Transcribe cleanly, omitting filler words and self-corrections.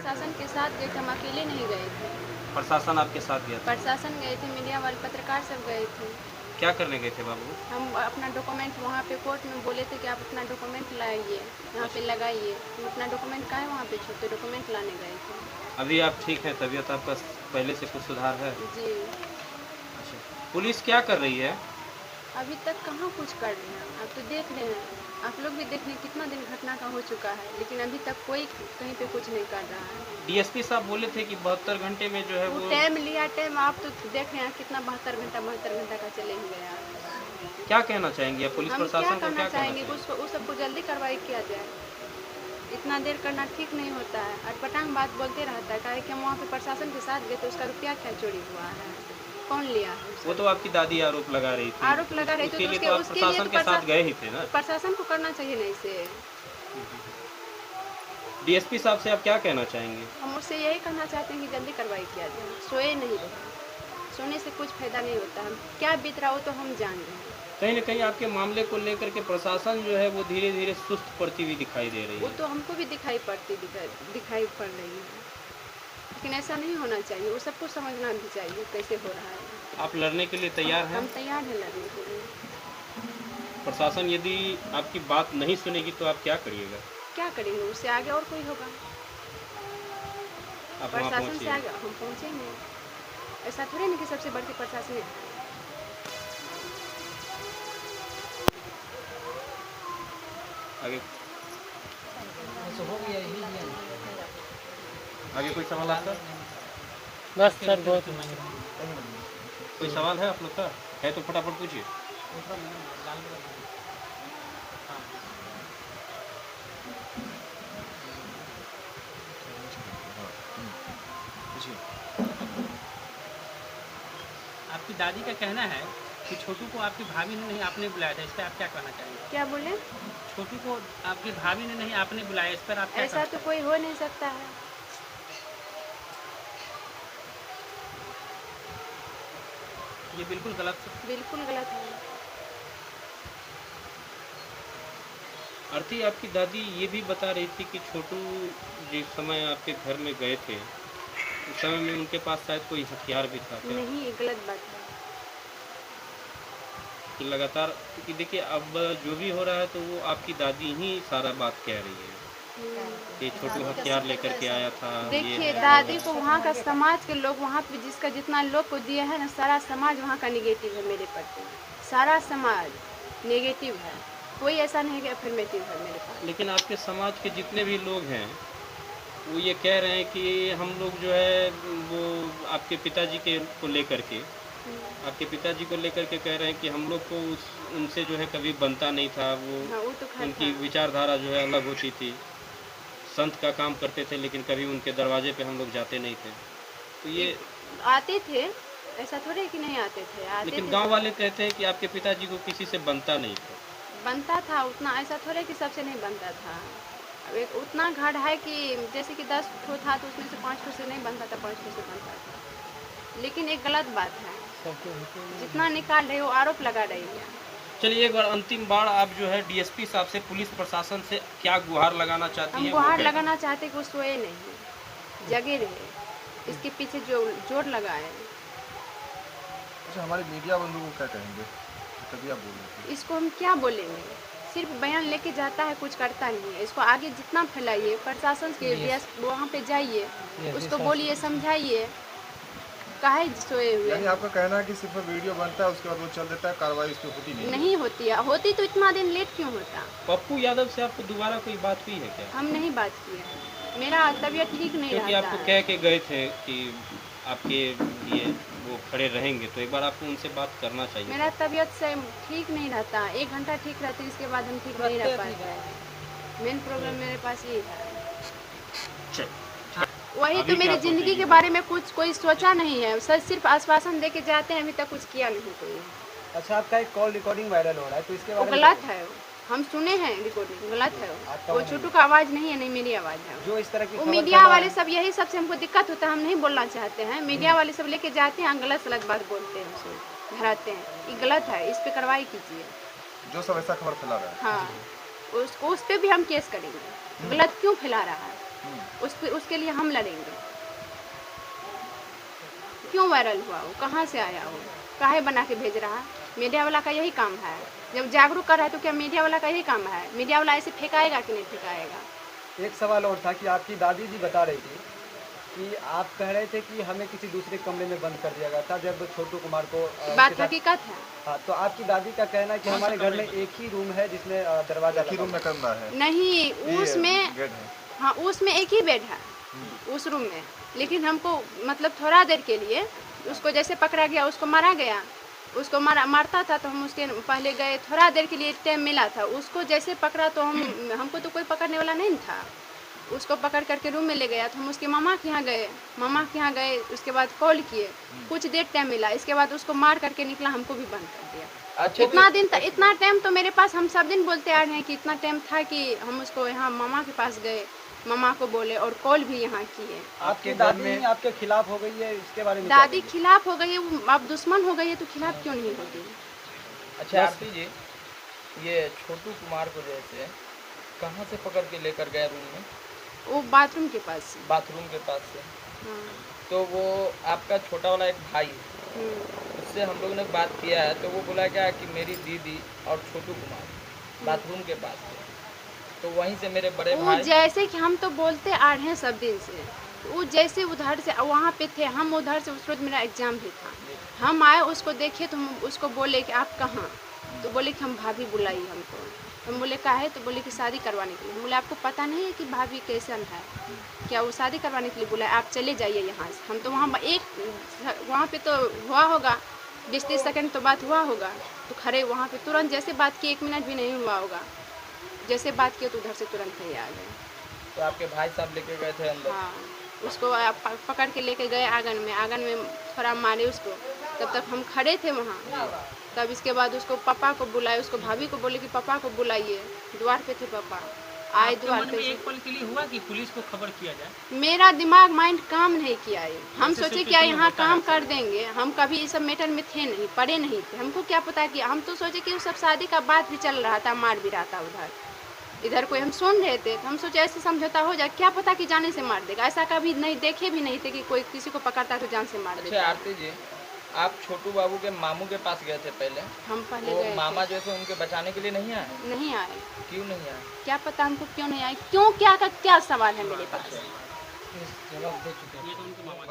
प्रशासन के साथ गए थे, हम अकेले नहीं गए थे। प्रशासन आपके साथ गया था? प्रशासन गए थे, मीडिया वाले पत्रकार सब गए थे। क्या करने गए थे बाबू? हम अपना डॉक्यूमेंट वहाँ पे कोर्ट में बोले थे कि आप अपना डॉक्यूमेंट लाइए, यहाँ पे लगाइए। हम अपना डॉक्यूमेंट काहे वहाँ पे छोड़ते, डॉक्यूमेंट लाने गए थे। अभी आप ठीक हैं? तबीयत आपका पहले से कुछ सुधार है? जी। अच्छा, पुलिस क्या कर रही है? अभी तक कहाँ कुछ कर रहे हैं, आप तो देख रहे हैं, आप लोग भी देख रहे हैं कितना दिन घटना का हो चुका है, लेकिन अभी तक कोई कहीं पे कुछ नहीं कर रहा है। डीएसपी साहब बोले थे कि 72 घंटे में जो है वो टाइम लिया, टाइम आप तो देख रहे हैं कितना 72 घंटा का चले ही गया। क्या कहना चाहेंगे आप पुलिस हम प्रशासन क्या को? क्या करना कहना चाहेंगे, चाहेंगे? उस सबको जल्दी कार्रवाई किया जाए। इतना देर करना ठीक नहीं होता है, अटपटांग बात बोलते रहता है। काहे कि हम वहाँ पे प्रशासन के साथ गए तो उसका रुपया क्या चोरी हुआ है, कौन लिया है? वो तो आपकी दादी आरोप लगा रही थी। आरोप लगा रही थी, उसके तो लिए तो आप प्रशासन के साथ गए ही थे ना? प्रशासन को करना चाहिए नहीं से। डीएसपी साहब से आप क्या कहना चाहेंगे? हम उससे यही कहना चाहते हैं कि जल्दी कार्रवाई किया जाए, सोए नहीं रहे, सोने से कुछ फायदा नहीं होता। हम क्या बीत रहा हो तो हम जान रहे हैं। कहीं न कहीं आपके मामले को लेकर के प्रशासन जो है वो धीरे धीरे सुस्त पड़ती हुई दिखाई दे रही है। वो तो हमको भी दिखाई पड़ रही है, लेकिन ऐसा नहीं होना चाहिए। वो सबको समझना भी चाहिए कैसे हो रहा है। आप लड़ने के लिए तैयार हैं? हम तैयार हैं लड़ने के लिए। प्रशासन यदि आपकी बात नहीं सुनेगी तो आप क्या करिएगा? क्या करेंगे, उससे आगे और कोई होगा। आप वहाँ प्रशासन से पहुँचिए। आगे हम पहुँचेंगे, ऐसा थोड़ी नहीं कि सबसे बढ़ के प्रशासन है। आगे आगे कोई सवाल आपका? बस सर बहुत कोई सवाल है आप लोग का? है तो फटाफट पूछिए। आपकी दादी का कहना है कि छोटू को आपकी भाभी ने नहीं आपने बुलाया था, इस पर आप क्या कहना चाहेंगे? क्या बोले? छोटू को आपकी भाभी ने नहीं आपने बुलाया, इस पर आप क्या ऐसा तो कोई हो नहीं सकता है। ये बिल्कुल गलत है। बिल्कुल गलत है। आरती, आपकी दादी ये भी बता रही थी कि छोटू जिस समय आपके घर में गए थे उस समय में उनके पास शायद कोई हथियार भी था क्या? नहीं, ये गलत बात है। कि लगातार, क्योंकि देखिए अब जो भी हो रहा है तो वो आपकी दादी ही सारा बात कह रही है कि छोटू हथियार लेकर के आया था। देखिए, दादी को वहाँ का समाज के लोग, वहाँ पे जिसका जितना लोग को दिया है ना, सारा समाज वहाँ का निगेटिव है मेरे प्रति। सारा समाज नेगेटिव है, कोई ऐसा नहीं कि अफर्मेटिव है मेरे पास। लेकिन आपके समाज के जितने भी लोग हैं वो ये कह रहे हैं कि हम लोग जो है वो आपके पिताजी के को लेकर के आपके पिताजी को लेकर के कह रहे हैं कि हम लोग को उनसे जो है कभी बनता नहीं था। हाँ, वो तो खैर उनकी था। विचारधारा जो है अलग होती थी। संत का काम करते थे लेकिन कभी उनके दरवाजे पे हम लोग जाते नहीं थे। तो ये आते थे, ऐसा थोड़े है कि नहीं आते थे, आते लेकिन थे। गांव वाले कहते हैं कि आपके पिताजी को किसी से बनता नहीं था। बनता था उतना, ऐसा थोड़े कि सबसे नहीं बनता था। अब एक उतना घड़ है कि जैसे कि 10 ठो था तो उसमें से 5 ठो से नहीं बनता था, 5 ठो से बनता था। लेकिन एक गलत बात है, जितना निकाल रहे हो आरोप लगा रही है। चलिए, एक बार अंतिम बार आप जो है डीएसपी साहब से, पुलिस प्रशासन से क्या गुहार लगाना चाहती हम हैं? गुहार लगाना चाहते कि वो सोए नहीं, जगे रहे, इसके पीछे जो जोर लगाए। अच्छा, हमारे मीडिया बंधु को क्या कहेंगे? तभी आप बोल रहे थे। इसको हम क्या बोलेंगे, सिर्फ बयान लेके जाता है, कुछ करता नहीं है। इसको आगे जितना फैलाइए, प्रशासन के वहाँ पे जाइए, उसको बोलिए, समझाइए, काहे सोए हुए। यानी आपका कहना है कि सिर्फ वीडियो बनता है उसके बाद वो चल देता है, कार्रवाई उस पर होती नहीं होती है, होती तो इतना दिन लेट क्यों होता। पप्पू यादव से आपको दोबारा कोई बात हुई है क्या? हम नहीं बात किए, मेरा तबीयत ठीक नहीं क्योंकि रहता आपको है। कह के गए थे कि आपके लिए वो खड़े रहेंगे, तो एक बार आपको उनसे बात करना चाहिए। मेरा तबीयत से ठीक नहीं रहता, 1 घंटा ठीक रहती है, इसके बाद हम ठीक नहीं रह पाते हैं। मेन प्रॉब्लम मेरे पास ये है। वही तो मेरी ज़िंदगी के बारे में कुछ कोई सोचा नहीं है, सर सिर्फ आश्वासन दे के जाते हैं, अभी तक कुछ किया नहीं कोई। अच्छा, आपका एक कॉल रिकॉर्डिंग वायरल हो रहा है, तो इसके वो बारे में गलत है, हम सुने हैं रिकॉर्डिंग, गलत है वो छोटू का आवाज़ नहीं है, नहीं मेरी आवाज़ है। जो इस तरह की वो खबर मीडिया फैला वाले है- सब यही सबसे हमको दिक्कत होता है, हम नहीं बोलना चाहते हैं। मीडिया वाले सब लेके जाते हैं, गलत सलत बात बोलते हैं, उसको धराते हैं, ये गलत है, इस पे कार्रवाई कीजिए। जो सब ऐसा खबर फैला रहा है। हाँ, उस पे भी हम केस करेंगे, गलत क्यों फैला रहा है। उसके लिए हम लड़ेंगे। क्यों वायरल हुआ वो, कहाँ से आया वो, काहे बना के भेज रहा है? मीडिया वाला का यही काम है। जब जागरूक कर रहा है तो क्या मीडिया वाला का यही काम है? मीडिया वाला ऐसे फेंकाएगा कि नहीं फेंकाएगा? एक सवाल और था कि आपकी दादी जी बता रही थी कि आप कह रहे थे कि हमें किसी दूसरे कमरे में बंद कर दिया गया था जब छोटू कुमार को बात हकीकत है। हाँ, तो आपकी दादी का कहना है कि हमारे घर में एक ही रूम है जिसमें दरवाजा एक ही रूम में कमरा है। नहीं, ये उसमें बेड है। हाँ, उसमें एक ही बेड है उस रूम में। लेकिन हमको मतलब थोड़ा देर के लिए उसको जैसे पकड़ा गया, उसको मारा गया, उसको मारता था तो हम उसके पहले गए, थोड़ा देर के लिए टाइम मिला था। उसको जैसे पकड़ा तो हमको तो कोई पकड़ने वाला नहीं था। उसको पकड़ करके रूम में ले गया तो हम उसके मामा के यहाँ गए, उसके बाद कॉल किए, कुछ देर टाइम मिला, इसके बाद उसको मार करके निकला, हमको भी बंद कर दिया। अच्छा, इतना टाइम तो मेरे पास, हम सब दिन बोलते आ रहे हैं कि इतना टाइम था कि हम उसको यहाँ मामा के पास गए, मामा को बोले और कॉल भी यहाँ किए। आपकी दादी आपके खिलाफ हो गई है, इसके बारे में दादी खिलाफ हो गई है, अब दुश्मन हो गई है तो खिलाफ क्यों नहीं होगी? अच्छा आरती जी, ये छोटू कुमार को जैसे कहाँ से पकड़ के लेकर गए रूम में? वो बाथरूम के पास से। बाथरूम के पास से। हाँ। तो वो आपका छोटा वाला एक भाई, उससे हम लोगों ने बात किया है तो वो बोला क्या कि मेरी दीदी और छोटू कुमार बाथरूम के पास थे, तो वहीं से मेरे बड़े भाई, जैसे कि हम तो बोलते आ रहे हैं सब दिन से, वो जैसे उधर से वहाँ पे थे, हम उधर से, उस रोज मेरा एग्जाम भी था, हम आए उसको देखे तो हम उसको बोले कि आप कहाँ? तो बोले कि हम भाभी बुलाई हमको। हम बोले का है? तो बोले कि शादी करवाने के लिए। हम बोले आपको पता नहीं है कि भाभी कैसन है क्या? वो शादी करवाने के लिए बोला, आप चले जाइए यहाँ से। हम तो वहाँ पे तो हुआ होगा 20-30 सेकंड तो बात हुआ होगा, तो खड़े वहाँ पे तुरंत जैसे बात की, 1 मिनट भी नहीं हुआ होगा, जैसे बात किया तो उधर से तुरंत ही आ गए। तो आपके भाई साहब लेके गए थे अंदर? हाँ, उसको पकड़ के लेके गए आंगन में थोड़ा मारे उसको, तब तक हम खड़े थे वहाँ। तब इसके बाद उसको पापा को बुलाए, उसको भाभी को बोले कि पापा को बुलाइए, द्वार पे थे पापा, आए द्वार पे। एक पल के लिए हुआ कि पुलिस को खबर किया जाए? मेरा दिमाग माइंड काम नहीं किया है। हम सोचे क्या यहाँ काम कर देंगे, हम कभी इस सब मैटर में थे नहीं, पढ़े नहीं थे, हमको क्या पता कि हम तो सोचे कि वो सब शादी का बात भी चल रहा था, मार भी रहा था इधर कोई हम सुन रहे थे, तो हम सोचे ऐसे समझौता हो जाए, क्या पता कि जाने से मार देगा। ऐसा कभी नहीं, देखे भी नहीं थे कि कोई किसी को पकड़ता तो जान से मार देगा। अच्छा आरती जी, आप छोटू बाबू के मामू के पास गए थे पहले? हम पहले वो गए मामा थे। जो थे उनके बचाने के लिए नहीं आए? नहीं आए। क्यों नहीं आए? क्या पता हमको क्यों नहीं आए, क्यों, क्या का क्या सवाल है मेरे पास? ये तो उनके मामा